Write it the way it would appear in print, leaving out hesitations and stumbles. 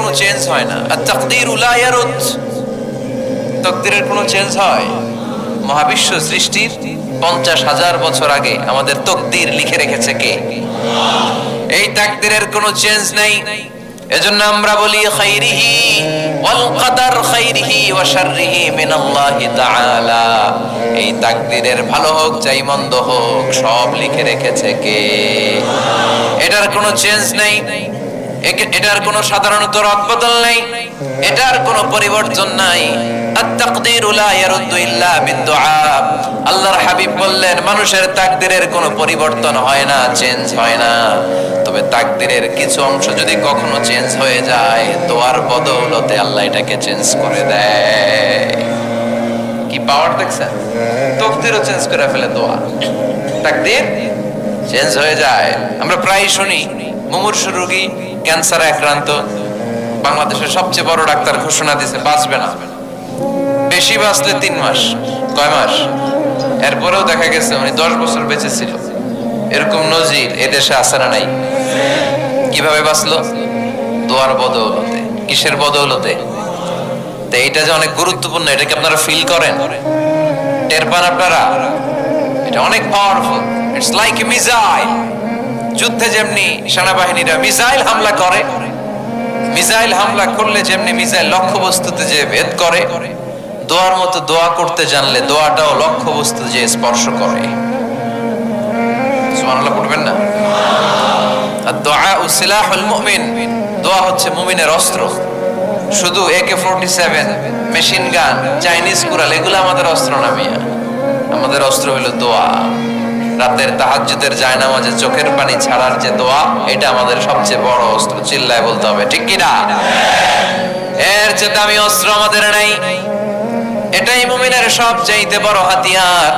কোনো চেঞ্জ হয় না। আর তাকদীরু লা ইয়ারুদ, তাকদীরের কোনো চেঞ্জ হয়? মহাবিশ্ব সৃষ্টির 50,000 বছর আগে আমাদের তাকদীর লিখে রেখেছে কে? এই তাকদীরের কোনো চেঞ্জ নাই। এজন্য আমরা বলি খাইরিহি ওয়াল কদর খাইরিহি ওয়া শাররিহি মিনাল্লাহি তাআলা। এই তাকদীরের ভালো হোক চাই মন্দ হোক সব লিখে রেখেছে কে? এটার কোনো চেঞ্জ নাই, এটার কোনো সাধারণত রদবদল নাই, এটার কোনো পরিবর্তন নাই। আত-তাকদীরু লা ইয়ারুদ্দু ইল্লা বিদ-দুআ। আল্লাহর হাবিব বললেন মানুষের তাকদীরের কোনো পরিবর্তন হয় না, চেঞ্জ হয় না। তবে তাকদীরের কিছু অংশ যদি কখনো চেঞ্জ হয়ে যায়, দোয়ার বদৌলতে আল্লাহ এটাকে চেঞ্জ করে দেয়। কি পাওয়ার দেখছেন? তাকদীরও চেঞ্জ করে ফেলে দোয়া, তাকদীর চেঞ্জ হয়ে যায়। আমরা প্রায় শুনি মুমূর্ষু রোগী, ক্যান্সারে আক্রান্ত, বাংলাদেশের সবচেয়ে বড় ডাক্তার ঘোষণা দিয়েছে বাঁচবে না, বেশি বাঁচলে 3 মাস। কয় মাস? এরপরেও দেখা গেছে উনি 10 বছর বেঁচে ছিল। এরকম নজির এদেশে আছে না নাই? কিভাবে বাঁচলো? দোয়ার বদৌলতে। কিসের বদৌলতে? তো এইটা যে অনেক গুরুত্বপূর্ণ, এটা কি আপনারা ফিল করেন, টের পান আপনারা? এটা অনেক powerful. It's like a missile. যুদ্ধে যেমনি সেনাবাহিনীরা মিসাইল হামলা করে, মিসাইল হামলা করলে যেমনি মিসাইল লক্ষ্যবস্তুতে যে ভেদ করে, দোয়ার মতো দোয়া করতে জানলে দোয়াটাও লক্ষ্যবস্তু যে স্পর্শ করে। সুবহানাল্লাহ পড়বেন না? আর-দুআউ সিলাহুল মুমিন, দোয়া হচ্ছে মুমিনের অস্ত্র। শুধু AK-47, মেশিন গান, চাইনিজ কুড়াল এগুলো আমাদের অস্ত্র না মিয়া। আমাদের অস্ত্র হলো দোয়া। রাতের তাহাজ্জুদের জায়নামাজে চোখের পানি ছাড়ার যে দোয়া, এটা আমাদের সবচেয়ে বড় অস্ত্র। চিল্লায় বলতে হবে ঠিক কি না? এর চেয়ে দামি অস্ত্র আমাদের নাই। এটাই মুমিনের সবচাইতে বড় হাতিয়ার।